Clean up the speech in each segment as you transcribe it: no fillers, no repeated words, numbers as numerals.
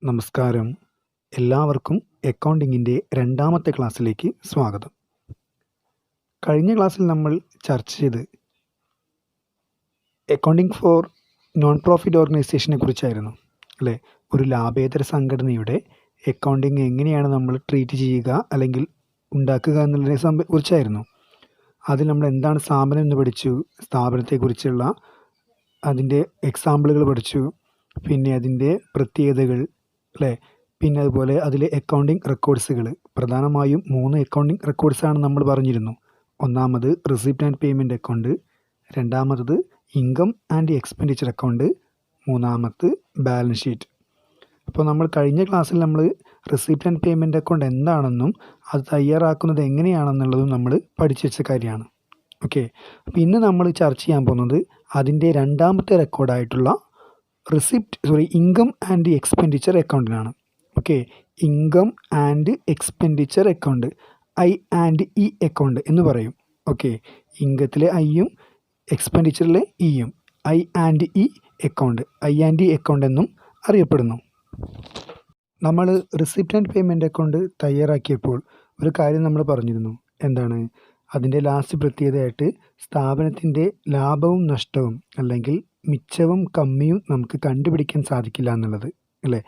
നമസ്കാരം. എല്ലാവർക്കും അക്കൗണ്ടിങ്ങിൻ്റെ രണ്ടാമത്തെ ക്ലാസ്സിലേക്ക് സ്വാഗതം. കഴിഞ്ഞ ക്ലാസ്സിൽ നമ്മൾ ചർച്ച ചെയ്ത് അക്കൗണ്ടിങ് ഫോർ നോൺ പ്രോഫിറ്റ് ഓർഗനൈസേഷനെ കുറിച്ചായിരുന്നു അല്ലേ. ഒരു ലാഭേതര സംഘടനയുടെ അക്കൗണ്ടിങ് എങ്ങനെയാണ് നമ്മൾ ട്രീറ്റ് ചെയ്യുക അല്ലെങ്കിൽ ഉണ്ടാക്കുക എന്നുള്ളതിനെ കുറിച്ചായിരുന്നു. അതിൽ നമ്മൾ എന്താണ് സ്ഥാപനം എന്ന് പഠിച്ചു, സ്ഥാപനത്തെക്കുറിച്ചുള്ള അതിൻ്റെ എക്സാമ്പിളുകൾ പഠിച്ചു, പിന്നെ അതിൻ്റെ പ്രത്യേകതകൾ അല്ലേ, പിന്നെ അതുപോലെ അതിലെ അക്കൗണ്ടിങ് റെക്കോർഡ്സുകൾ. പ്രധാനമായും 3 അക്കൗണ്ടിങ് റെക്കോർഡ്സാണ് നമ്മൾ പറഞ്ഞിരുന്നു. ഒന്നാമത് റിസിപ്റ്റ് ആൻഡ് പേയ്മെൻറ്റ് അക്കൗണ്ട്, രണ്ടാമത്തത് ഇൻകം ആൻഡ് എക്സ്പെൻഡിച്ചർ അക്കൗണ്ട്, മൂന്നാമത് ബാലൻസ് ഷീറ്റ്. അപ്പോൾ നമ്മൾ കഴിഞ്ഞ ക്ലാസ്സിൽ നമ്മൾ റിസിപ്റ്റ് ആൻഡ് പേയ്മെൻറ്റ് അക്കൗണ്ട് എന്താണെന്നും അത് തയ്യാറാക്കുന്നത് എങ്ങനെയാണെന്നുള്ളതും നമ്മൾ പഠിച്ചു വെച്ച കാര്യമാണ്. ഓക്കെ, അപ്പോൾ ഇന്ന് നമ്മൾ ചർച്ച ചെയ്യാൻ പോകുന്നത് അതിൻ്റെ രണ്ടാമത്തെ റെക്കോർഡായിട്ടുള്ള ഇൻകം ആൻഡ് എക്സ്പെൻഡിച്ചർ അക്കൗണ്ടിനാണ്. Okay, income and expenditure account, I and E account എന്ന് പറയും. ഓക്കെ, ഇൻകത്തിലെ ഐയും എക്സ്പെൻഡിച്ചറിലെ ഇയും I and E account, I and E account എന്നും അറിയപ്പെടുന്നു. നമ്മൾ റിസിപ്റ്റ് ആൻഡ് പേയ്മെൻറ്റ് അക്കൗണ്ട് തയ്യാറാക്കിയപ്പോൾ ഒരു കാര്യം നമ്മൾ പറഞ്ഞിരുന്നു. എന്താണ് അതിൻ്റെ ലാസ്റ്റ് പ്രത്യേകതയായിട്ട്? സ്ഥാപനത്തിൻ്റെ ലാഭവും നഷ്ടവും അല്ലെങ്കിൽ മിച്ചവും കമ്മിയും നമുക്ക് കണ്ടുപിടിക്കാൻ സാധിക്കില്ല എന്നുള്ളത് അല്ലേ.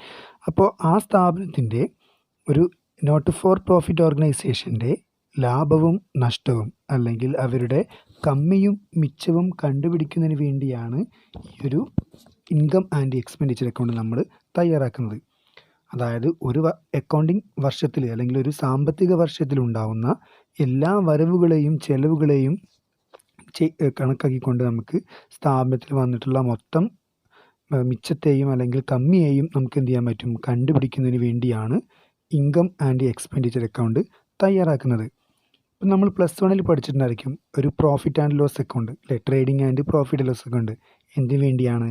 അപ്പോൾ ആ സ്ഥാപനത്തിൻ്റെ ഒരു നോട്ട് ഫോർ പ്രോഫിറ്റ് ഓർഗനൈസേഷൻ്റെ ലാഭവും നഷ്ടവും അല്ലെങ്കിൽ അവരുടെ കമ്മിയും മിച്ചവും കണ്ടുപിടിക്കുന്നതിന് വേണ്ടിയാണ് ഈ ഒരു ഇൻകം ആൻഡ് എക്സ്പെൻഡിച്ചർ അക്കൗണ്ട് നമ്മൾ തയ്യാറാക്കുന്നത്. അതായത് ഒരു അക്കൗണ്ടിങ് വർഷത്തിൽ അല്ലെങ്കിൽ ഒരു സാമ്പത്തിക വർഷത്തിലുണ്ടാവുന്ന എല്ലാ വരവുകളെയും ചെലവുകളെയും കണക്കാക്കിക്കൊണ്ട് നമുക്ക് സ്ഥാപനത്തിൽ വന്നിട്ടുള്ള മൊത്തം മിച്ചത്തെയും അല്ലെങ്കിൽ കമ്മിയെയും നമുക്ക് എന്ത് ചെയ്യാൻ പറ്റും, കണ്ടുപിടിക്കുന്നതിന് വേണ്ടിയാണ് ഇൻകം ആൻഡ് എക്സ്പെൻഡിച്ചർ അക്കൗണ്ട് തയ്യാറാക്കുന്നത്. ഇപ്പം നമ്മൾ +1 പഠിച്ചിട്ടുണ്ടായിരിക്കും ഒരു പ്രോഫിറ്റ് ആൻഡ് ലോസ് അക്കൗണ്ട് അല്ലെ, trading and profit loss account. എന്തിനു വേണ്ടിയാണ്?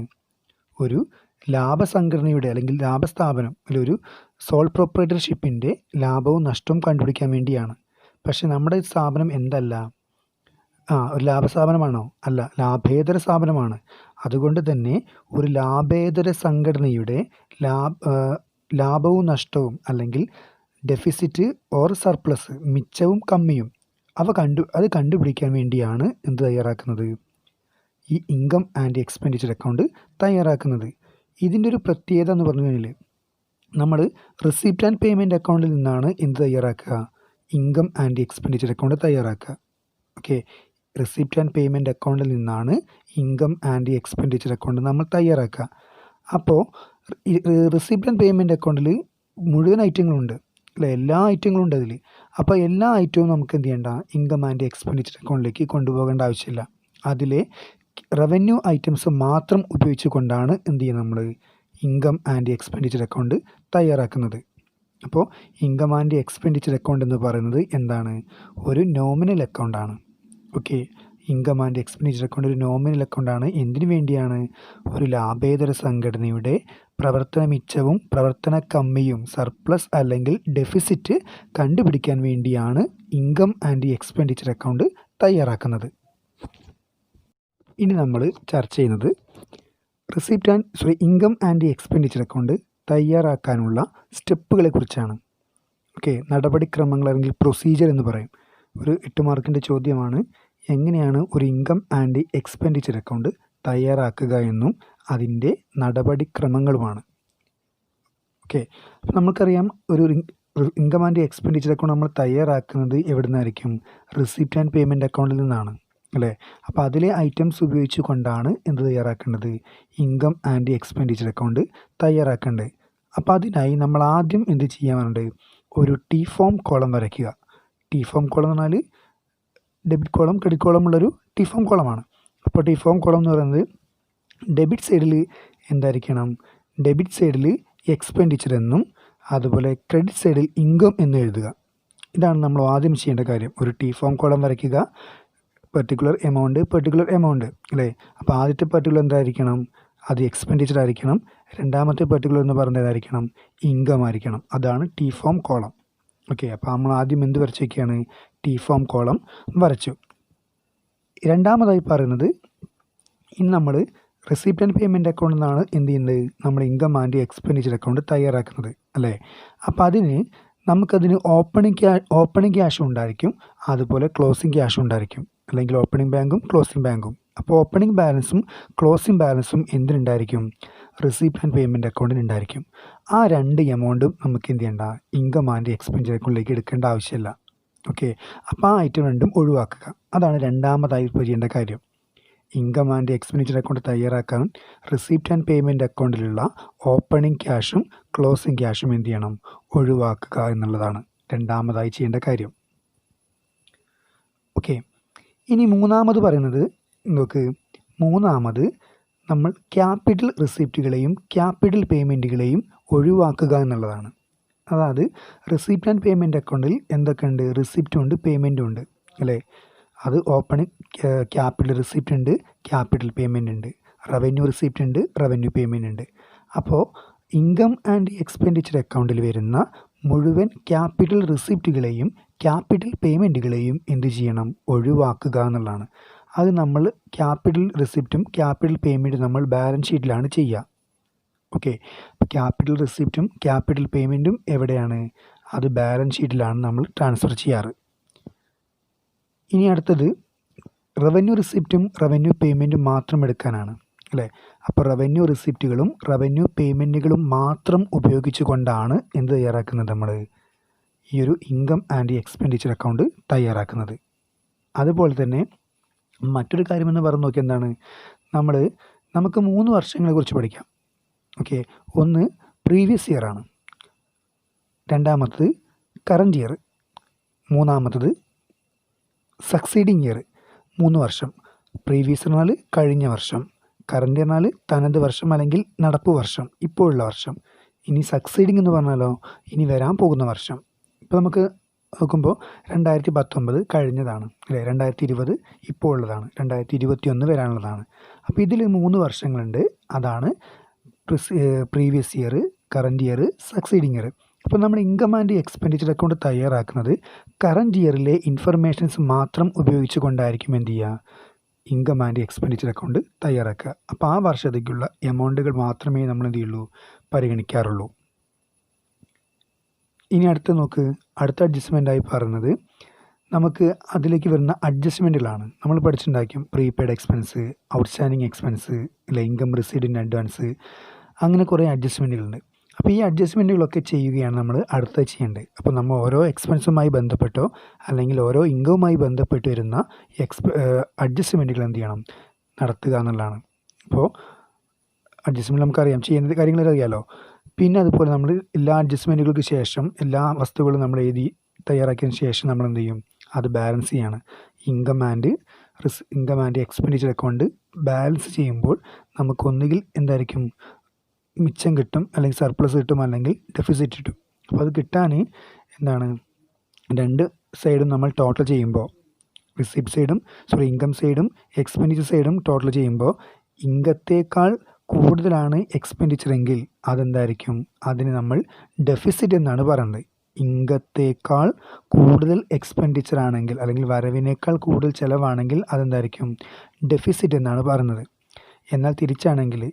ഒരു ലാഭസംഘടനയുടെ അല്ലെങ്കിൽ ലാഭസ്ഥാപനം അല്ലെങ്കിൽ ഒരു സോൾ പ്രൊപ്പറേറ്റർഷിപ്പിൻ്റെ ലാഭവും നഷ്ടവും കണ്ടുപിടിക്കാൻ വേണ്ടിയാണ്. പക്ഷെ നമ്മുടെ സ്ഥാപനം എന്തല്ല, ഒരു ലാഭസ്ഥാപനമാണോ? അല്ല, ലാഭേതര സ്ഥാപനമാണ്. അതുകൊണ്ട് തന്നെ ഒരു ലാഭേതര സംഘടനയുടെ ലാഭവും നഷ്ടവും അല്ലെങ്കിൽ ഡെഫിസിറ്റ് ഓർ സർപ്ലസ്, മിച്ചവും കമ്മിയും അത് കണ്ടുപിടിക്കാൻ വേണ്ടിയാണ് എന്ത് തയ്യാറാക്കുന്നത്, ഈ ഇൻകം ആൻഡ് എക്സ്പെൻഡിച്ചർ അക്കൗണ്ട് തയ്യാറാക്കുന്നത്. ഇതിൻ്റെ ഒരു പ്രത്യേകത എന്ന് പറഞ്ഞു കഴിഞ്ഞാൽ നമ്മൾ റിസിപ്റ്റ് ആൻഡ് പേയ്മെൻറ്റ് അക്കൗണ്ടിൽ നിന്നാണ് എന്ത് തയ്യാറാക്കുക, ഇൻകം ആൻഡ് എക്സ്പെൻഡിച്ചർ അക്കൗണ്ട് തയ്യാറാക്കുക. ഓക്കെ, റിസിപ്റ്റ് ആൻഡ് പേയ്മെൻറ്റ് അക്കൗണ്ടിൽ നിന്നാണ് ഇൻകം ആൻഡ് എക്സ്പെൻഡിച്ചർ അക്കൗണ്ട് നമ്മൾ തയ്യാറാക്കുക. അപ്പോൾ റിസിപ്റ്റ് ആൻഡ് പേയ്മെൻറ്റ് അക്കൗണ്ടിൽ മുഴുവൻ ഐറ്റങ്ങളുണ്ട് അല്ലേ, എല്ലാ ഐറ്റങ്ങളും ഉണ്ട് അതിൽ. അപ്പോൾ എല്ലാ ഐറ്റവും നമുക്ക് എന്ത് ചെയ്യേണ്ട, ഇൻകം ആൻഡ് എക്സ്പെൻഡിച്ചർ അക്കൗണ്ടിലേക്ക് കൊണ്ടുപോകേണ്ട ആവശ്യമില്ല. അതിലെ റവന്യൂ ഐറ്റംസ് മാത്രം ഉപയോഗിച്ച് കൊണ്ടാണ് എന്ത് ചെയ്യുന്നത്, നമ്മൾ ഇൻകം ആൻഡ് എക്സ്പെൻഡിച്ചർ അക്കൗണ്ട് തയ്യാറാക്കുന്നത്. അപ്പോൾ ഇൻകം ആൻഡ് എക്സ്പെൻഡിച്ചർ അക്കൗണ്ട് എന്ന് പറയുന്നത് എന്താണ്, ഒരു നോമിനൽ അക്കൗണ്ടാണ്. Okay, income and expenditure account ഒരു നോമിനൽ അക്കൗണ്ടാണ്. എന്തിനു വേണ്ടിയാണ്? ഒരു ലാഭേതര സംഘടനയുടെ പ്രവർത്തന മിച്ചവും പ്രവർത്തന കമ്മിയും സർപ്ലസ് അല്ലെങ്കിൽ ഡെഫിസിറ്റ് കണ്ടുപിടിക്കാൻ വേണ്ടിയാണ് ഇൻകം ആൻഡ് എക്സ്പെൻഡിച്ചർ അക്കൗണ്ട് തയ്യാറാക്കുന്നത്. ഇനി നമ്മൾ ചർച്ച ചെയ്യുന്നത് ഇൻകം ആൻഡ് എക്സ്പെൻഡിച്ചർ അക്കൗണ്ട് തയ്യാറാക്കാനുള്ള സ്റ്റെപ്പുകളെ കുറിച്ചാണ്. ഓക്കെ, നടപടിക്രമങ്ങൾ അല്ലെങ്കിൽ പ്രൊസീജിയർ എന്ന് പറയും. ഒരു 8 മാർക്കിൻ്റെ ചോദ്യമാണ്. എങ്ങനെയാണ് ഒരു ഇൻകം ആൻഡ് എക്സ്പെൻഡിച്ചർ അക്കൗണ്ട് തയ്യാറാക്കുക എന്നും അതിൻ്റെ നടപടിക്രമങ്ങളുമാണ്. ഓക്കെ, അപ്പോൾ നമുക്കറിയാം ഒരു ഇൻകം ആൻഡ് എക്സ്പെൻഡിച്ചർ അക്കൗണ്ട് നമ്മൾ തയ്യാറാക്കുന്നത് എവിടെ നിന്നായിരിക്കും? റിസിപ്റ്റ് ആൻഡ് പേയ്മെൻറ്റ് അക്കൗണ്ടിൽ നിന്നാണ് അല്ലേ. അപ്പോൾ അതിലെ ഐറ്റംസ് ഉപയോഗിച്ച് കൊണ്ടാണ് എന്ത് തയ്യാറാക്കേണ്ടത്, ഇൻകം ആൻഡ് എക്സ്പെൻഡിച്ചർ അക്കൗണ്ട് തയ്യാറാക്കേണ്ടത്. അപ്പോൾ അതിനായി നമ്മൾ ആദ്യം എന്ത് ചെയ്യാനുണ്ട്, ഒരു ടി ഫോം കോളം വരയ്ക്കുക. ടി ഫോം കോളം എന്ന് പറഞ്ഞാൽ ഡെബിറ്റ് കോളം ക്രെഡിറ്റ് കോളം ഉള്ളൊരു ടി ഫോം കോളമാണ്. അപ്പോൾ ടി ഫോം കോളം എന്ന് പറയുന്നത് ഡെബിറ്റ് സൈഡിൽ എന്തായിരിക്കണം, ഡെബിറ്റ് സൈഡിൽ എക്സ്പെൻഡിച്ചർ എന്നും അതുപോലെ ക്രെഡിറ്റ് സൈഡിൽ ഇൻകം എന്നും എഴുതുക. ഇതാണ് നമ്മൾ ആദ്യം ചെയ്യേണ്ട കാര്യം. ഒരു ടി ഫോം കോളം വരയ്ക്കുക, പെർട്ടിക്കുലർ എമൗണ്ട് അല്ലേ. അപ്പോൾ ആദ്യത്തെ പെർട്ടിക്കുലർ എന്തായിരിക്കണം, അത് എക്സ്പെൻഡിച്ചർ ആയിരിക്കണം. രണ്ടാമത്തെ പെർട്ടിക്കുലർ എന്ന് പറയുന്നതായിരിക്കണം, ഇൻകം ആയിരിക്കണം. അതാണ് ടി ഫോം കോളം. ഓക്കെ, അപ്പോൾ നമ്മൾ ആദ്യം എന്ത് വരച്ച് വയ്ക്കുകയാണ്, ടി ഫോം കോളം വരച്ചു. രണ്ടാമതായി പറയുന്നത് ഇനി നമ്മൾ റെസിപ്റ്റ് ആൻഡ് പേയ്മെൻറ്റ് അക്കൗണ്ടിൽ നിന്നാണ് എന്ത് ചെയ്യുന്നത്, നമ്മൾ ഇൻകം ആൻഡ് എക്സ്പെൻഡിച്ചർ അക്കൗണ്ട് തയ്യാറാക്കുന്നത് അല്ലേ. അപ്പോൾ അതിന് നമുക്കതിന് ഓപ്പണിംഗ് ക്യാഷും ഉണ്ടായിരിക്കും, അതുപോലെ ക്ലോസിംഗ് ക്യാഷും ഉണ്ടായിരിക്കും, അല്ലെങ്കിൽ ഓപ്പണിംഗ് ബാങ്കും ക്ലോസിംഗ് ബാങ്കും. അപ്പോൾ ഓപ്പണിംഗ് ബാലൻസും ക്ലോസിംഗ് ബാലൻസും എന്തിനുണ്ടായിരിക്കും, റെസിപ്റ്റ് ആൻഡ് പേയ്മെൻറ്റ് അക്കൗണ്ടിന് ഉണ്ടായിരിക്കും. ആ രണ്ട് എമൗണ്ടും നമുക്ക് എന്ത് ചെയ്യേണ്ട, ഇൻകം ആൻഡ് എക്സ്പെൻഡിച്ചർ അക്കൗണ്ടിലേക്ക് എടുക്കേണ്ട ആവശ്യമില്ല. ഓക്കെ, അപ്പോൾ ആ ഐറ്റം രണ്ടും ഒഴിവാക്കുക. അതാണ് രണ്ടാമതായി ചെയ്യേണ്ട കാര്യം. ഇൻകം ആൻഡ് എക്സ്പെൻഡിച്ചർ അക്കൗണ്ട് തയ്യാറാക്കാൻ റെസിപ്റ്റ് ആൻഡ് പേയ്മെൻറ്റ് അക്കൗണ്ടിലുള്ള ഓപ്പണിംഗ് ക്യാഷും ക്ലോസിംഗ് ക്യാഷും എന്ത് ചെയ്യണം, ഒഴിവാക്കുക എന്നുള്ളതാണ് രണ്ടാമതായി ചെയ്യേണ്ട കാര്യം. ഓക്കെ, ഇനി മൂന്നാമത് പറയുന്നത് നോക്ക്, മൂന്നാമത് നമ്മൾ ക്യാപിറ്റൽ റിസിപ്റ്റുകളെയും ക്യാപിറ്റൽ പേയ്മെൻറ്റുകളെയും ഒഴിവാക്കുക എന്നുള്ളതാണ്. അതായത് റെസിപ്റ്റ് ആൻഡ് പേയ്മെൻറ്റ് അക്കൗണ്ടിൽ എന്തൊക്കെയുണ്ട്, റിസിപ്റ്റും ഉണ്ട് പേയ്മെൻറ്റും ഉണ്ട് അല്ലേ. അത് ഓപ്പണിംഗ് ക്യാപിറ്റൽ റിസിപ്റ്റ് ഉണ്ട്, ക്യാപിറ്റൽ പേയ്മെൻറ്റ് ഉണ്ട്, റവന്യൂ റിസിപ്റ്റ് ഉണ്ട്, റവന്യൂ പേയ്മെൻറ്റ് ഉണ്ട്. അപ്പോൾ ഇൻകം ആൻഡ് എക്സ്പെൻഡിച്ചർ അക്കൗണ്ടിൽ വരുന്ന മുഴുവൻ ക്യാപിറ്റൽ റിസിപ്റ്റുകളെയും ക്യാപിറ്റൽ പേയ്മെൻറ്റുകളെയും എന്ത് ചെയ്യണം, ഒഴിവാക്കുക എന്നുള്ളതാണ്. അത് നമ്മൾ ക്യാപിറ്റൽ റിസിപ്റ്റും ക്യാപിറ്റൽ പേയ്മെൻറ്റും നമ്മൾ ബാലൻസ് ഷീറ്റിലാണ് ചെയ്യുക. ഓക്കെ, ക്യാപിറ്റൽ റിസിപ്റ്റും ക്യാപിറ്റൽ പേയ്മെൻറ്റും എവിടെയാണ്, അത് ബാലൻസ് ഷീറ്റിലാണ് നമ്മൾ ട്രാൻസ്ഫർ ചെയ്യാറ്. ഇനി അടുത്തത് റവന്യൂ റിസിപ്റ്റും റവന്യൂ പേയ്മെൻറ്റും മാത്രം എടുക്കാനാണ് അല്ലേ. അപ്പോൾ റവന്യൂ റിസിപ്റ്റുകളും റവന്യൂ പേയ്മെൻറ്റുകളും മാത്രം ഉപയോഗിച്ചു കൊണ്ടാണ് എന്ത് തയ്യാറാക്കുന്നത്, നമ്മൾ ഈ ഒരു ഇൻകം ആൻഡ് എക്സ്പെൻഡിച്ചർ അക്കൗണ്ട് തയ്യാറാക്കുന്നത്. അതുപോലെ തന്നെ മറ്റൊരു കാര്യമെന്ന് പറഞ്ഞു നോക്കി എന്താണ്, നമുക്ക് 3 വർഷങ്ങളെ കുറിച്ച് പഠിക്കാം. ഓക്കെ, ഒന്ന് പ്രീവിയസ് ഇയർ ആണ്, രണ്ടാമത്തത് കറൻറ്റ് ഇയർ, മൂന്നാമത്തത് സക്സീഡിങ് ഇയർ. 3 വർഷം. പ്രീവിയസ് എന്നാൽ കഴിഞ്ഞ വർഷം, കറൻറ്റ് എന്നാൽ തനത് വർഷം അല്ലെങ്കിൽ നടപ്പ് വർഷം, ഇപ്പോഴുള്ള വർഷം. ഇനി സക്സീഡിങ് എന്ന് പറഞ്ഞാലോ, ഇനി വരാൻ പോകുന്ന വർഷം. ഇപ്പോൾ നമുക്ക് നോക്കുമ്പോൾ 2019 കഴിഞ്ഞതാണ് അല്ലേ, 2020 ഇപ്പോൾ ഉള്ളതാണ്, 2021 വരാനുള്ളതാണ്. അപ്പോൾ ഇതിൽ 3 വർഷങ്ങളുണ്ട്. അതാണ് previous year, current year, succeeding year. അപ്പോൾ നമ്മൾ ഇൻകം ആൻഡ് എക്സ്പെൻഡിച്ചർ അക്കൗണ്ട് തയ്യാറാക്കുന്നത് കറൻറ്റ് ഇയറിലെ ഇൻഫർമേഷൻസ് മാത്രം ഉപയോഗിച്ച് കൊണ്ടായിരിക്കും എന്ത് ചെയ്യുക, ഇൻകം ആൻഡ് എക്സ്പെൻഡിച്ചർ അക്കൗണ്ട് തയ്യാറാക്കുക. അപ്പോൾ ആ വർഷത്തേക്കുള്ള എമൗണ്ടുകൾ മാത്രമേ നമ്മൾ എന്ത് ചെയ്യുള്ളൂ, പരിഗണിക്കാറുള്ളൂ. ഇനി അടുത്ത അഡ്ജസ്റ്റ്മെൻറ്റായി പറയുന്നത് നമുക്ക് അതിലേക്ക് വരുന്ന അഡ്ജസ്റ്റ്മെൻറ്റുകളാണ്. നമ്മൾ പഠിച്ചിട്ടുണ്ടായിരിക്കും പ്രീപെയ്ഡ് എക്സ്പെൻസ്, ഔട്ട്സ്റ്റാൻഡിങ് എക്സ്പെൻസ് അല്ലെ, ഇൻകം റിസീവ്ഡ് ഇൻ അഡ്വാൻസ്, അങ്ങനെ കുറേ അഡ്ജസ്റ്റ്മെൻറ്റുകളുണ്ട്. അപ്പോൾ ഈ അഡ്ജസ്റ്റ്മെൻറ്റുകളൊക്കെ ചെയ്യുകയാണ് നമ്മൾ അടുത്ത ചെയ്യേണ്ടത്. അപ്പോൾ നമ്മൾ ഓരോ എക്സ്പെൻസുമായി ബന്ധപ്പെട്ടോ അല്ലെങ്കിൽ ഓരോ ഇൻകവുമായി ബന്ധപ്പെട്ട് വരുന്ന അഡ്ജസ്റ്റ്മെൻറ്റുകൾ എന്ത് ചെയ്യണം, നടത്തുക എന്നുള്ളതാണ്. അപ്പോൾ അഡ്ജസ്റ്റ്മെൻറ്റ് നമുക്കറിയാം, ചെയ്യുന്ന കാര്യങ്ങളൊക്കെ അറിയാമല്ലോ. പിന്നെ അതുപോലെ നമ്മൾ എല്ലാ അഡ്ജസ്റ്റ്മെൻറ്റുകൾക്ക് ശേഷം എല്ലാ വസ്തുക്കളും നമ്മൾ എഴുതി തയ്യാറാക്കിയതിന് ശേഷം നമ്മൾ എന്ത് ചെയ്യും, അത് ബാലൻസ് ചെയ്യാണ്. Income and expenditure account balance ചെയ്യുമ്പോൾ നമുക്കൊന്നുകിൽ എന്തായിരിക്കും, മിച്ചം കിട്ടും, അല്ലെങ്കിൽ സർപ്ലസ് കിട്ടും, അല്ലെങ്കിൽ ഡെഫിസിറ്റ് കിട്ടും. അപ്പോൾ അത് കിട്ടാൻ രണ്ട് സൈഡും നമ്മൾ ടോട്ടൽ ചെയ്യുമ്പോൾ, ഇൻകം സൈഡും എക്സ്പെൻഡിച്ചർ സൈഡും ടോട്ടൽ ചെയ്യുമ്പോൾ ഇൻകത്തേക്കാൾ കൂടുതലാണ് എക്സ്പെൻഡിച്ചർ എങ്കിൽ അതെന്തായിരിക്കും, അതിന് നമ്മൾ ഡെഫിസിറ്റ് എന്നാണ് പറയുന്നത്. ഇൻകത്തേക്കാൾ കൂടുതൽ എക്സ്പെൻഡിച്ചർ ആണെങ്കിൽ അല്ലെങ്കിൽ വരവിനേക്കാൾ കൂടുതൽ ചിലവാണെങ്കിൽ അതെന്തായിരിക്കും, ഡെഫിസിറ്റ് എന്നാണ് പറയുന്നത്. എന്നാൽ തിരിച്ചാണെങ്കിൽ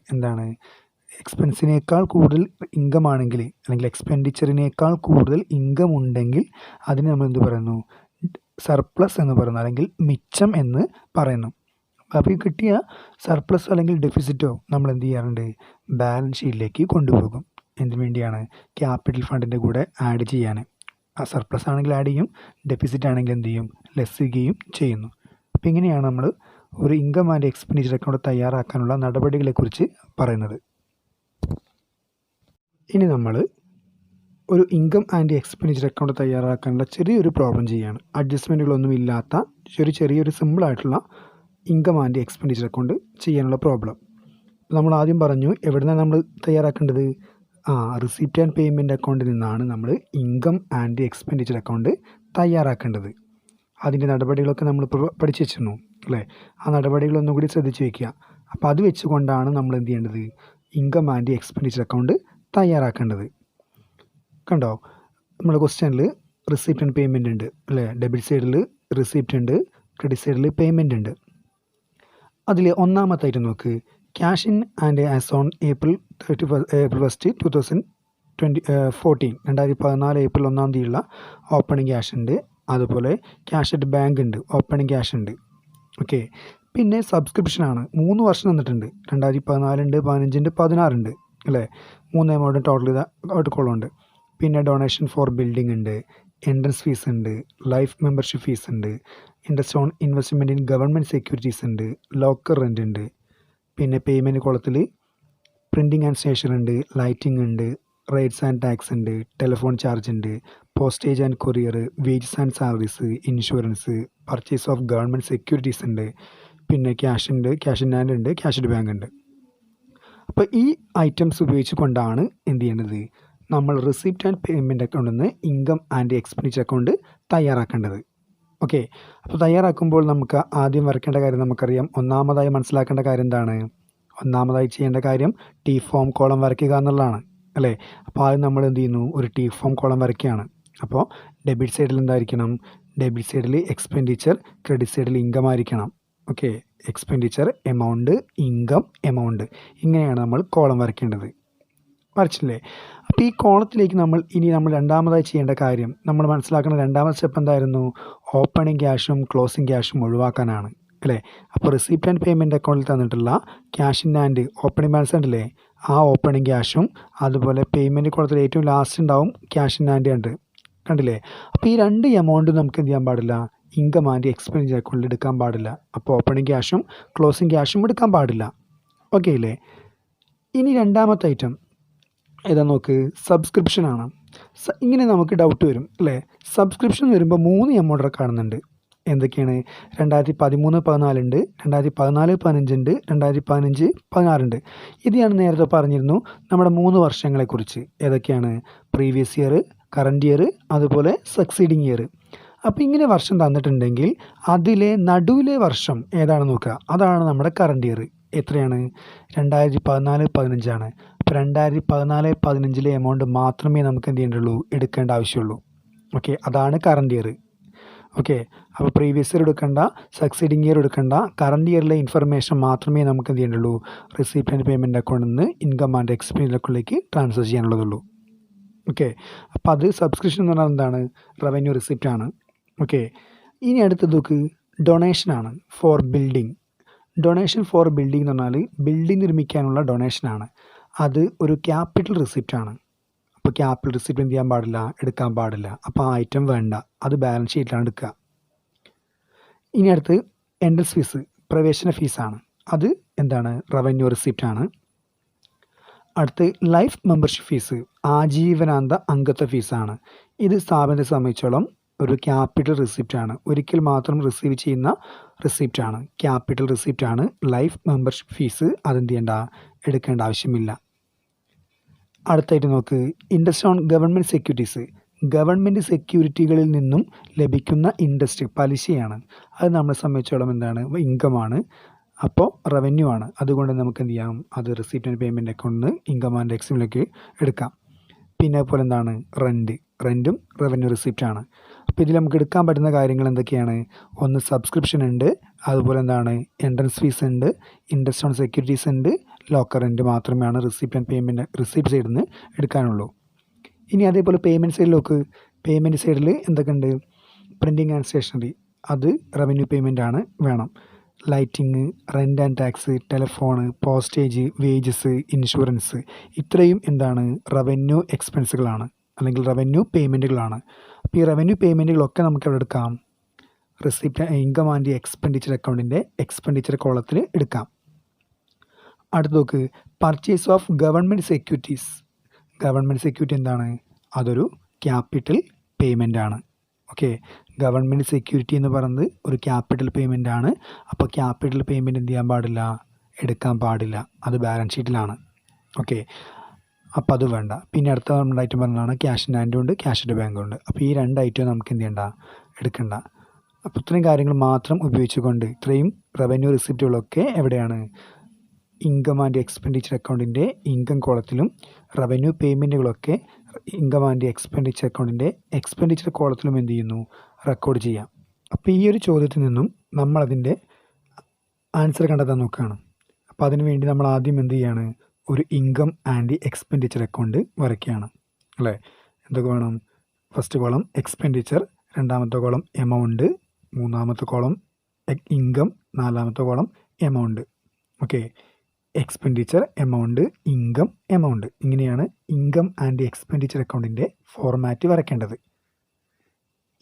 എക്സ്പെൻസിനേക്കാൾ കൂടുതൽ ഇൻകം ആണെങ്കിൽ അല്ലെങ്കിൽ എക്സ്പെൻഡിച്ചറിനേക്കാൾ കൂടുതൽ ഇൻകം ഉണ്ടെങ്കിൽ അതിന് നമ്മൾ എന്ത് പറയുന്നു, സർപ്ലസ് എന്ന് പറയുന്നു, അല്ലെങ്കിൽ മിച്ചം എന്ന് പറയുന്നു. അപ്പോൾ ഈ കിട്ടിയ സർപ്ലസ് അല്ലെങ്കിൽ ഡെഫിസിറ്റോ നമ്മൾ എന്ത് ചെയ്യാറുണ്ട്, ബാലൻസ് ഷീറ്റിലേക്ക് കൊണ്ടുപോകും. എന്തിനു വേണ്ടിയാണ്, ക്യാപിറ്റൽ ഫണ്ടിൻ്റെ കൂടെ ആഡ് ചെയ്യാൻ. ആ സർപ്ലസ് ആണെങ്കിൽ ആഡ് ചെയ്യും, ഡെഫിസിറ്റ് ആണെങ്കിൽ എന്ത് ചെയ്യും, ലെസ് ചെയ്യുകയും ചെയ്യുന്നു. അപ്പോൾ ഇങ്ങനെയാണ് നമ്മൾ ഒരു ഇൻകം ആൻഡ് എക്സ്പെൻഡിച്ചർ അക്കൗണ്ട് തയ്യാറാക്കാനുള്ള നടപടികളെക്കുറിച്ച് പറയുന്നത്. ഇനി നമ്മൾ ഒരു ഇൻകം ആൻഡ് എക്സ്പെൻഡിച്ചർ അക്കൗണ്ട് തയ്യാറാക്കാനുള്ള ചെറിയൊരു പ്രോബ്ലം ചെയ്യുകയാണ്. അഡ്ജസ്റ്റ്മെൻറ്റുകളൊന്നും ഇല്ലാത്ത ചെറിയൊരു സിമ്പിളായിട്ടുള്ള ഇൻകം ആൻഡ് എക്സ്പെൻഡിച്ചർ അക്കൗണ്ട് ചെയ്യാനുള്ള പ്രോബ്ലം. നമ്മൾ ആദ്യം പറഞ്ഞു എവിടുന്നാണ് നമ്മൾ തയ്യാറാക്കേണ്ടത്, റിസിപ്റ്റ് ആൻഡ് പേയ്മെൻറ്റ് അക്കൗണ്ടിൽ നിന്നാണ് നമ്മൾ ഇൻകം ആൻഡ് എക്സ്പെൻഡിച്ചർ അക്കൗണ്ട് തയ്യാറാക്കേണ്ടത്. അതിൻ്റെ നടപടികളൊക്കെ നമ്മളിപ്പോൾ പഠിച്ചു വെച്ചിരുന്നു അല്ലേ. ആ നടപടികളൊന്നും കൂടി ശ്രദ്ധിച്ച് വയ്ക്കുക. അപ്പോൾ അത് വെച്ചുകൊണ്ടാണ് നമ്മൾ എന്ത് ചെയ്യേണ്ടത്, ഇൻകം ആൻഡ് എക്സ്പെൻഡിച്ചർ അക്കൗണ്ട് തയ്യാറാക്കേണ്ടത്. കണ്ടോ, നമ്മുടെ ക്വസ്റ്റ്യനിൽ റിസിപ്റ്റ് ആൻഡ് പേയ്മെൻറ്റ് ഉണ്ട് അല്ലേ. ഡെബിറ്റ് സൈഡിൽ റിസിപ്റ്റ് ഉണ്ട്, ക്രെഡിറ്റ് സൈഡിൽ പേയ്മെൻറ്റ് ഉണ്ട്. അതിൽ ഒന്നാമത്തായിട്ട് നോക്ക്, cash in and as on April 1st 2014 April 1 തീയതിയുള്ള ഓപ്പണിംഗ് ക്യാഷ് ഉണ്ട്. അതുപോലെ ക്യാഷ് അറ്റ് ബാങ്ക് ഉണ്ട്, ഓപ്പണിംഗ് ക്യാഷ് ഉണ്ട്. ഓക്കെ, പിന്നെ സബ്സ്ക്രിപ്ഷനാണ് 3 വർഷം തന്നിട്ടുണ്ട്. 2014 ഉണ്ട്, 15 ഉണ്ട്, 16 ഉണ്ട് അല്ലേ. 3 എമൗണ്ട് ടോട്ടൽ കോളുണ്ട്. പിന്നെ ഡൊണേഷൻ ഫോർ ബിൽഡിംഗ് ഉണ്ട്, എൻട്രൻസ് ഫീസ് ഉണ്ട്, ലൈഫ് മെമ്പർഷിപ്പ് ഫീസ് ഉണ്ട്, interest on investment in government securities ഉണ്ട്, ലോക്കർ റെൻ്റ് ഉണ്ട്. പിന്നെ പേയ്മെൻറ്റ് കോളത്തിൽ പ്രിൻറ്റിങ് ആൻഡ് സ്റ്റേഷൻ ഉണ്ട്, ലൈറ്റിംഗ് ഉണ്ട്, റേറ്റ്സ് ആൻഡ് ടാക്സ് ഉണ്ട്, ടെലിഫോൺ ചാർജ് ഉണ്ട്, postage and courier, wages and salaries, insurance, purchase of government securities ഉണ്ട്. പിന്നെ ക്യാഷ് ഉണ്ട്, ക്യാഷ് ഇൻ ഹാൻഡ് ഉണ്ട്, ക്യാഷ് അറ്റ് ബാങ്ക് ഉണ്ട്. അപ്പോൾ ഈ ഐറ്റംസ് ഉപയോഗിച്ച് കൊണ്ടാണ് എന്ത് ചെയ്യേണ്ടത്, നമ്മൾ റിസിപ്റ്റ് ആൻഡ് പേയ്മെൻറ്റ് അക്കൗണ്ടിൽ നിന്ന് ഇൻകം ആൻഡ് എക്സ്പെൻഡിച്ചർ അക്കൗണ്ട് തയ്യാറാക്കേണ്ടത്. ഓക്കെ, അപ്പോൾ തയ്യാറാക്കുമ്പോൾ നമുക്ക് ആദ്യം വരയ്ക്കേണ്ട കാര്യം നമുക്കറിയാം. ഒന്നാമതായി മനസ്സിലാക്കേണ്ട കാര്യം എന്താണ്? ഒന്നാമതായി ചെയ്യേണ്ട കാര്യം ടി ഫോം കോളം വരയ്ക്കുക എന്നുള്ളതാണ് അല്ലേ. അപ്പോൾ ആദ്യം നമ്മൾ എന്ത് ചെയ്യുന്നു, ഒരു ടി ഫോം കോളം വരയ്ക്കുകയാണ്. അപ്പോൾ ഡെബിറ്റ് സൈഡിൽ എന്തായിരിക്കണം? ഡെബിറ്റ് സൈഡിൽ എക്സ്പെൻഡിച്ചർ, ക്രെഡിറ്റ് സൈഡിൽ ഇൻകം ആയിരിക്കണം. Okay, expenditure amount, income amount, ഇങ്ങനെയാണ് നമ്മൾ കോളം വരയ്ക്കേണ്ടത്. വരച്ചില്ലേ? അപ്പോൾ ഈ കോളത്തിലേക്ക് നമ്മൾ രണ്ടാമതായി ചെയ്യേണ്ട കാര്യം, നമ്മൾ മനസ്സിലാക്കുന്ന രണ്ടാമത്തെ സ്റ്റെപ്പ് എന്തായിരുന്നു? ഓപ്പണിംഗ് ക്യാഷും ക്ലോസിംഗ് ക്യാഷും ഒഴിവാക്കാനാണ് അല്ലേ. അപ്പോൾ റിസിപ്റ്റ് ആൻഡ് പേയ്മെൻറ്റ് അക്കൗണ്ടിൽ തന്നിട്ടുള്ള cash in hand opening balance ഉണ്ടല്ലേ, ആ ഓപ്പണിംഗ് ക്യാഷും അതുപോലെ പേയ്മെൻറ്റ് കോളത്തിൽ ഏറ്റവും ലാസ്റ്റ് ഉണ്ടാവും ക്യാഷ് ഇൻ ഹാൻഡ് ഉണ്ട്, കണ്ടില്ലേ. അപ്പോൾ ഈ 2 എമൗണ്ടും നമുക്ക് എന്ത് ചെയ്യാൻ പാടില്ല? ഇൻകം ആൻഡ് എക്സ്പെൻഡിച്ചർ അക്കൗണ്ടിൽ എടുക്കാൻ പാടില്ല. അപ്പോൾ ഓപ്പണിംഗ് ക്യാഷും ക്ലോസിംഗ് ക്യാഷും എടുക്കാൻ പാടില്ല. ഓക്കെ അല്ലേ. ഇനി രണ്ടാമത്തെ ഐറ്റം ഏതാ നോക്ക്, സബ്സ്ക്രിപ്ഷനാണ്. ഇങ്ങനെ നമുക്ക് ഡൗട്ട് വരും അല്ലേ. സബ്സ്ക്രിപ്ഷൻ വരുമ്പോൾ 3 എമൗണ്ട് കാണുന്നുണ്ട്. എന്തൊക്കെയാണ്? 2013-14 ഉണ്ട്, 2014-15 ഉണ്ട്, 2015-16 ഉണ്ട്. ഇത് ഞാൻ നേരത്തെ പറഞ്ഞിരുന്നു നമ്മുടെ 3 വർഷങ്ങളെക്കുറിച്ച്. ഏതൊക്കെയാണ്? പ്രീവിയസ് ഇയർ, കറൻറ്റ് ഇയർ, അതുപോലെ സക്സീഡിങ് ഇയർ. അപ്പോൾ ഇങ്ങനെ വർഷം തന്നിട്ടുണ്ടെങ്കിൽ അതിലെ നടുവിലെ വർഷം ഏതാണെന്ന് നോക്കുക, അതാണ് നമ്മുടെ കറൻറ്റ് ഇയർ. എത്രയാണ്? 2014-15 ആണ്. അപ്പോൾ 2014-15 എമൗണ്ട് മാത്രമേ നമുക്ക് എന്ത് ചെയ്യേണ്ടുള്ളൂ, എടുക്കേണ്ട ആവശ്യമുള്ളൂ. ഓക്കെ, അതാണ് കറൻറ്റ് ഇയർ. ഓക്കെ, അപ്പോൾ പ്രീവിയസ് ഇയർ എടുക്കേണ്ട, സക്സീഡിങ് ഇയർ എടുക്കേണ്ട, കറൻറ്റ് ഇയറിലെ ഇൻഫർമേഷൻ മാത്രമേ നമുക്ക് എന്ത് ചെയ്യേണ്ടുള്ളൂ, റിസിപ്റ്റ് ആൻഡ് പേയ്മെൻറ്റ് അക്കൗണ്ടിൽ നിന്ന് ഇൻകം ആൻഡ് എക്സ്പെൻഡിച്ചർ അക്കൗണ്ടിലേക്ക് ട്രാൻസ്ഫർ ചെയ്യാനുള്ളതുള്ളൂ. ഓക്കെ, അപ്പോൾ അത് സബ്സ്ക്രിപ്ഷൻ എന്ന് പറഞ്ഞാൽ എന്താണ്? റവന്യൂ റിസിപ്റ്റ് ആണ്. ഓക്കെ, ഇനി അടുത്തത് നോക്ക്, ഡൊണേഷനാണ് for building. Donation for building എന്ന് പറഞ്ഞാൽ ബിൽഡിംഗ് നിർമ്മിക്കാനുള്ള ഡൊണേഷനാണ്. അത് ഒരു ക്യാപിറ്റൽ റിസിപ്റ്റ് ആണ്. അപ്പോൾ ക്യാപിറ്റൽ റിസിപ്റ്റ് എന്ത് ചെയ്യാൻ പാടില്ല, എടുക്കാൻ പാടില്ല. അപ്പോൾ ആ ഐറ്റം വേണ്ട, അത് ബാലൻസ് ഷീറ്റിലാണ് എടുക്കുക. ഇനി അടുത്ത് എൻട്രൻസ് ഫീസ്, പ്രവേശന ഫീസാണ്. അത് എന്താണ്? റവന്യൂ റിസിപ്റ്റ് ആണ്. അടുത്ത് ലൈഫ് മെമ്പർഷിപ്പ് ഫീസ്, ആജീവനാന്ത അംഗത്വ ഫീസാണ്. ഇത് സ്ഥാപനത്തെ സംബന്ധിച്ചോളം ഒരു ക്യാപിറ്റൽ റിസിപ്റ്റ് ആണ്, ഒരിക്കൽ മാത്രം റിസീവ് ചെയ്യുന്ന റിസിപ്റ്റ് ആണ്, ക്യാപിറ്റൽ റിസിപ്റ്റ് ആണ്. ലൈഫ് മെമ്പർഷിപ്പ് ഫീസ് അതെന്ത് ചെയ്യേണ്ട, എടുക്കേണ്ട ആവശ്യമില്ല. അടുത്തായിട്ട് നോക്ക്, interest on government securities. Government സെക്യൂരിറ്റികളിൽ നിന്നും ലഭിക്കുന്ന ഇൻട്രസ്റ്റ്, പലിശയാണ്. അത് നമ്മളെ സംബന്ധിച്ചോളം എന്താണ്? ഇൻകമാണ്. അപ്പോൾ റവന്യൂ ആണ്. അതുകൊണ്ട് നമുക്ക് എന്ത് ചെയ്യാം, അത് റിസിപ്റ്റ് ആൻഡ് പേയ്മെൻറ്റ് അക്കൗണ്ടിൽ നിന്ന് ഇൻകം ആൻഡ് എക്സ്പെൻഡിലേക്ക് എടുക്കാം. പിന്നെ അതുപോലെ എന്താണ്? റെൻറ്റും റവന്യൂ റിസിപ്റ്റ് ആണ്. അപ്പോൾ ഇതിൽ നമുക്ക് എടുക്കാൻ പറ്റുന്ന കാര്യങ്ങൾ എന്തൊക്കെയാണ്? ഒന്ന് സബ്സ്ക്രിപ്ഷൻ ഉണ്ട്, അതുപോലെ എന്താണ്? എൻട്രൻസ് ഫീസ് ഉണ്ട്, ഇൻട്രസ്റ്റ് ഓൺ സെക്യൂരിറ്റീസ് ഉണ്ട്, ലോക്കർ റെൻറ്റ് മാത്രമാണ് റിസിപ്റ്റ് ആൻഡ് പേയ്മെൻറ്റ് റിസിപ്റ്റ് സൈഡിൽ നിന്ന് എടുക്കാനുള്ളൂ. ഇനി അതേപോലെ പേയ്മെൻറ്റ് സൈഡിൽ നോക്ക്. പേയ്മെൻറ്റ് സൈഡിൽ എന്തൊക്കെയുണ്ട്? പ്രിൻറ്റിങ് ആൻഡ് സ്റ്റേഷനറി, അത് റവന്യൂ പേയ്മെൻ്റ് ആണ്, വേണം. Lighting, rent and tax, telephone, postage, wages, insurance, ഇത്രയും എന്താണ്? റവന്യൂ എക്സ്പെൻസുകളാണ്, അല്ലെങ്കിൽ റവന്യൂ പേയ്മെൻറ്റുകളാണ്. അപ്പോൾ ഈ റവന്യൂ പേയ്മെൻറ്റുകളൊക്കെ നമുക്ക് എവിടെ എടുക്കാം? റിസിപ്റ്റ് ഇൻകം ആൻഡ് എക്സ്പെൻഡിച്ചർ അക്കൗണ്ടിൻ്റെ എക്സ്പെൻഡിച്ചർ കോളത്തിൽ എടുക്കാം. അടുത്ത് നോക്ക്, purchase of government securities. Government security എന്താണ്? അതൊരു ക്യാപിറ്റൽ പേയ്മെൻ്റ് ആണ്. ഓക്കെ, ഗവൺമെൻറ് സെക്യൂരിറ്റി എന്ന് പറയുന്നത് ഒരു ക്യാപിറ്റൽ പേയ്മെൻ്റ് ആണ്. അപ്പോൾ ക്യാപിറ്റൽ പേയ്മെൻറ്റ് എന്ത് ചെയ്യാൻ പാടില്ല, എടുക്കാൻ പാടില്ല, അത് ബാലൻസ് ഷീറ്റിലാണ്. ഓക്കെ, അപ്പോൾ അത് വേണ്ട. പിന്നെ അടുത്ത നമ്മുടെ ഐറ്റം പറഞ്ഞതാണ് ക്യാഷ് ഇൻ ഹാൻഡും ഉണ്ട്, ക്യാഷ് അറ്റ് ബാങ്കും ഉണ്ട്. അപ്പോൾ ഈ 2 ഐറ്റം നമുക്ക് എന്ത് ചെയ്യണ്ട, എടുക്കണ്ട. അപ്പോൾ ഇത്രയും കാര്യങ്ങൾ മാത്രം ഉപയോഗിച്ചുകൊണ്ട് ഇത്രയും റവന്യൂ റിസിപ്റ്റുകളൊക്കെ എവിടെയാണ്? ഇൻകം ആൻഡ് എക്സ്പെൻഡിച്ചർ അക്കൗണ്ടിൻ്റെ ഇൻകം കോളത്തിലും റവന്യൂ പേയ്മെൻറ്റുകളൊക്കെ ഇൻകം ആൻഡ് എക്സ്പെൻഡിച്ചർ അക്കൗണ്ടിൻ്റെ എക്സ്പെൻഡിച്ചർ കോളത്തിലും എന്ത് ചെയ്യുന്നു, റെക്കോർഡ് ചെയ്യാം. അപ്പോൾ ഈ ഒരു ചോദ്യത്തിൽ നിന്നും നമ്മളതിൻ്റെ ആൻസർ കണ്ടെത്താൻ നോക്കുകയാണ്. അപ്പോൾ അതിന് വേണ്ടി നമ്മൾ ആദ്യം എന്ത് ചെയ്യാണ്, ഒരു ഇൻകം ആൻഡ് എക്സ്പെൻഡിച്ചർ അക്കൗണ്ട് വരയ്ക്കുകയാണ് അല്ലേ. എന്തൊക്കെ വേണം? ഫസ്റ്റ് കോളം എക്സ്പെൻഡിച്ചർ, രണ്ടാമത്തെ കോളം എമൗണ്ട്, മൂന്നാമത്തെ കോളം ഇൻകം, നാലാമത്തെ column amount. Okay, expenditure, amount, income, amount. ഇങ്ങനെയാണ് ഇൻകം ആൻഡ് എക്സ്പെൻഡിച്ചർ അക്കൗണ്ടിൻ്റെ ഫോർമാറ്റ് വരയ്ക്കേണ്ടത്.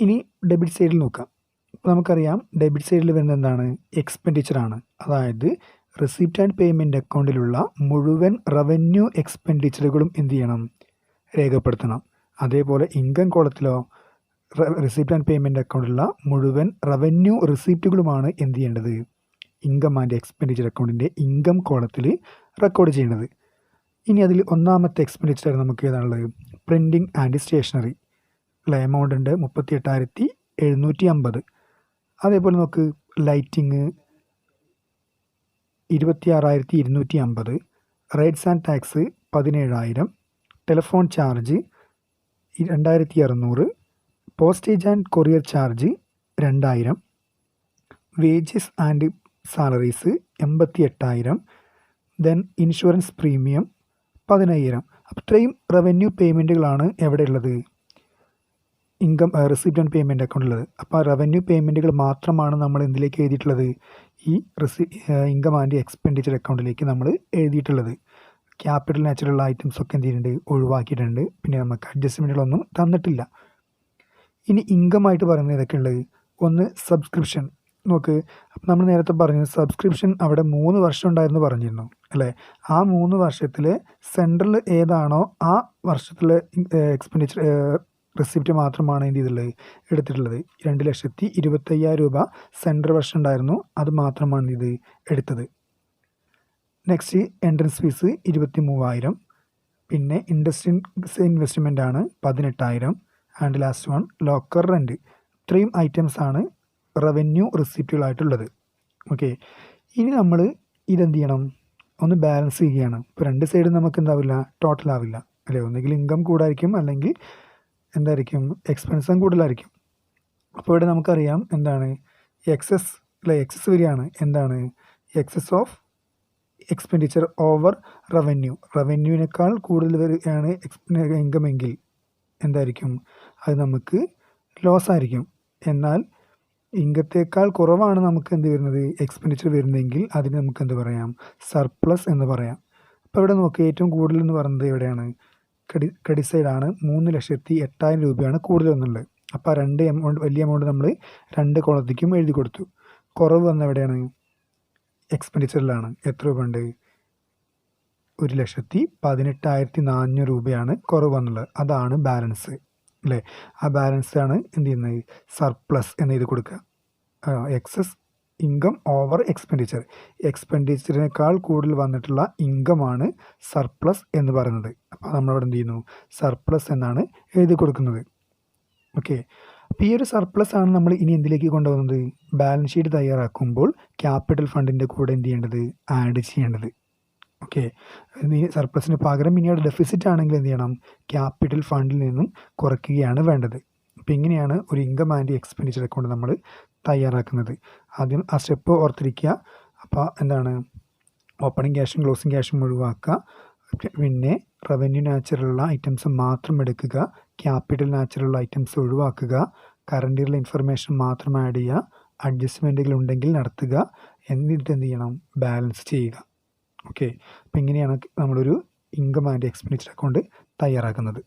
ഇനി ഡെബിറ്റ് സൈഡിൽ നോക്കാം. അപ്പോൾ നമുക്കറിയാം ഡെബിറ്റ് സൈഡിൽ വരുന്നത് എന്താണ്? എക്സ്പെൻഡിച്ചറാണ്. അതായത് റിസിപ്റ്റ് ആൻഡ് പേയ്മെൻറ്റ് അക്കൗണ്ടിലുള്ള മുഴുവൻ റവന്യൂ എക്സ്പെൻഡിച്ചറുകളും എന്ത് ചെയ്യണം? രേഖപ്പെടുത്തണം. അതേപോലെ ഇൻകം കോളത്തിലോ റിസിപ്റ്റ് ആൻഡ് പേയ്മെൻറ്റ് അക്കൗണ്ടിലുള്ള മുഴുവൻ റവന്യൂ റിസിപ്റ്റുകളുമാണ് എന്ത് ചെയ്യേണ്ടത്? ഇൻകം ആൻഡ് എക്സ്പെൻഡിച്ചർ അക്കൗണ്ടിൻ്റെ ഇൻകം കോളത്തിൽ റെക്കോർഡ് ചെയ്യേണ്ടത്. ഇനി അതിൽ ഒന്നാമത്തെ എക്സ്പെൻഡിച്ചർ നമുക്ക് ഏതാണുള്ളത്? പ്രിൻറ്റിംഗ് ആൻഡ് സ്റ്റേഷനറി അല്ല, എമൗണ്ട് ഉണ്ട് 38,750. അതേപോലെ നമുക്ക് lighting 26,250, rates and tax 17,000, telephone charge 2,600, postage and courier charge 2,000, wages and salaries 88,000, then insurance premium 15,000. അപ്പോൾ ഇത്രയും റവന്യൂ പേയ്മെൻറ്റുകളാണ് എവിടെയുള്ളത്? Income receipt and payment അക്കൗണ്ടിലുള്ളത്. അപ്പോൾ റവന്യൂ പേയ്മെൻറ്റുകൾ മാത്രമാണ് നമ്മൾ എന്തിലേക്ക് എഴുതിയിട്ടുള്ളത്? ഈ ഇൻകം ആൻഡ് എക്സ്പെൻഡിച്ചർ അക്കൗണ്ടിലേക്ക് നമ്മൾ എഴുതിയിട്ടുള്ളത്. ക്യാപിറ്റൽ നാച്ചുറൽ ഐറ്റംസ് ഒക്കെ എന്ത് ചെയ്തിട്ടുണ്ട്? ഒഴിവാക്കിയിട്ടുണ്ട്. പിന്നെ നമുക്ക് അഡ്ജസ്റ്റ്മെൻറ്റുകളൊന്നും തന്നിട്ടില്ല. ഇനി ഇൻകമായിട്ട് പറയുന്നത് ഏതൊക്കെ ഉള്ളത്? ഒന്ന് സബ്സ്ക്രിപ്ഷൻ. നോക്ക്, അപ്പം നമ്മൾ നേരത്തെ പറഞ്ഞു സബ്സ്ക്രിപ്ഷൻ അവിടെ 3 വർഷം ഉണ്ടായിരുന്നു പറഞ്ഞിരുന്നു അല്ലേ. ആ 3 വർഷത്തിൽ സെൻട്രൽ ഏതാണോ ആ വർഷത്തിലെ എക്സ്പെൻഡിച്ചർ റെസിപ്റ്റ് മാത്രമാണ് എന്ത് ചെയ്തിട്ടുള്ളത്? എടുത്തിട്ടുള്ളത്. 2,25,000 രൂപ സെൻട്രൽ വർഷം ഉണ്ടായിരുന്നു, അത് മാത്രമാണ് ഇത് എടുത്തത്. നെക്സ്റ്റ് എൻട്രൻസ് ഫീസ് 23,000, പിന്നെ ഇൻവെസ്റ്റ്മെൻ്റ് ആണ് 18,000, and last one locker rent. ഇത്രയും ഐറ്റംസ് ആണ് റവന്യൂ റിസിപ്റ്റുകളായിട്ടുള്ളത്. ഓക്കെ, ഇനി നമ്മൾ ഇതെന്ത് ചെയ്യണം? ഒന്ന് ബാലൻസ് ചെയ്യുകയാണ്. ഇപ്പോൾ രണ്ട് സൈഡും നമുക്ക് എന്താവില്ല? ടോട്ടൽ ആവില്ല അല്ലേ. ഒന്നുകിൽ ഇൻകം കൂടായിരിക്കും, അല്ലെങ്കിൽ എന്തായിരിക്കും? എക്സ്പെൻസും കൂടുതലായിരിക്കും. അപ്പോൾ ഇവിടെ നമുക്കറിയാം എന്താണ്? എക്സസ് അല്ലെ, എക്സസ് വരികയാണ്. എന്താണ്? എക്സസ് ഓഫ് എക്സ്പെൻഡിച്ചർ ഓവർ റവന്യൂവിനേക്കാൾ കൂടുതൽ വരികയാണ് ഇൻകം എങ്കിൽ എന്തായിരിക്കും? അത് നമുക്ക് ലോസ് ആയിരിക്കും. എന്നാൽ ഇൻകത്തേക്കാൾ കുറവാണ് നമുക്ക് എന്ത് വരുന്നത്? എക്സ്പെൻഡിച്ചർ വരുന്നതെങ്കിൽ അതിന് നമുക്ക് എന്ത് പറയാം? സർപ്ലസ് എന്ന് പറയാം. അപ്പോൾ ഇവിടെ നോക്കുക, ഏറ്റവും കൂടുതൽ എന്ന് പറയുന്നത് എവിടെയാണ്? ക്രെഡിറ്റ് സൈഡാണ്. 3,08,000 രൂപയാണ് കൂടുതൽ എന്നുള്ളത്. അപ്പോൾ ആ വലിയ എമൗണ്ട് നമ്മൾ 2 കോളത്തേക്കും എഴുതി കൊടുത്തു. കുറവ് വന്ന എവിടെയാണ്? എക്സ്പെൻഡിച്ചറിലാണ്. എത്ര രൂപ ഉണ്ട്? 1,18,400 രൂപയാണ് കുറവ് വന്നുള്ളത്. അതാണ് ബാലൻസ് അല്ലേ. ആ ബാലൻസ് ആണ് എന്ത് ചെയ്യുന്നത്? സർപ്ലസ് എന്ന് എഴുതി കൊടുക്കുക. എക്സസ് ഇൻകം ഓവർ എക്സ്പെൻഡിച്ചറിനേക്കാൾ കൂടുതൽ വന്നിട്ടുള്ള ഇൻകമാണ് സർപ്ലസ് എന്ന് പറയുന്നത്. അപ്പോൾ നമ്മളിവിടെ എന്ത് ചെയ്യുന്നു? സർപ്ലസ് എന്നാണ് എഴുതി കൊടുക്കുന്നത്. ഓക്കെ, അപ്പോൾ ഈ ഒരു സർപ്ലസ് ആണ് നമ്മൾ ഇനി എന്തിലേക്ക് കൊണ്ടുപോകുന്നത്? ബാലൻസ് ഷീറ്റ് തയ്യാറാക്കുമ്പോൾ ക്യാപിറ്റൽ ഫണ്ടിൻ്റെ കൂടെ എന്ത് ചെയ്യേണ്ടത്? ആഡ് ചെയ്യേണ്ടത്. ഓക്കെ, സർപ്ലസിന് പകരം ഇനി അവിടെ ഡെഫിസിറ്റ് ആണെങ്കിൽ എന്ത് ചെയ്യണം? ക്യാപിറ്റൽ ഫണ്ടിൽ നിന്നും കുറയ്ക്കുകയാണ് വേണ്ടത്. അപ്പോൾ ഇങ്ങനെയാണ് ഒരു ഇൻകം ആൻഡ് എക്സ്പെൻഡിച്ചർ അക്കൗണ്ട് നമ്മൾ തയ്യാറാക്കുന്നത്. ആദ്യം ആ സ്റ്റെപ്പ് ഓർത്തിരിക്കുക. അപ്പോൾ എന്താണ്? ഓപ്പണിംഗ് ക്യാഷും ക്ലോസിംഗ് ക്യാഷും ഒഴിവാക്കുക. പിന്നെ റവന്യൂ നാച്ചുറലുള്ള ഐറ്റംസ് മാത്രം എടുക്കുക, ക്യാപിറ്റൽ നാച്ചുറലുള്ള ഐറ്റംസ് ഒഴിവാക്കുക, കറണ്ട് ഇയറിലെ ഇൻഫർമേഷൻ മാത്രം ആഡ് ചെയ്യുക, അഡ്ജസ്റ്റ്മെൻറ്റുകൾ ഉണ്ടെങ്കിൽ നടത്തുക, എന്നിട്ട് എന്ത് ചെയ്യണം? ബാലൻസ് ചെയ്യുക. ഓക്കെ, അപ്പോൾ ഇങ്ങനെയാണ് നമ്മളൊരു ഇൻകം ആൻഡ് എക്സ്പെൻഡിച്ചർ അക്കൗണ്ട് തയ്യാറാക്കുന്നത്.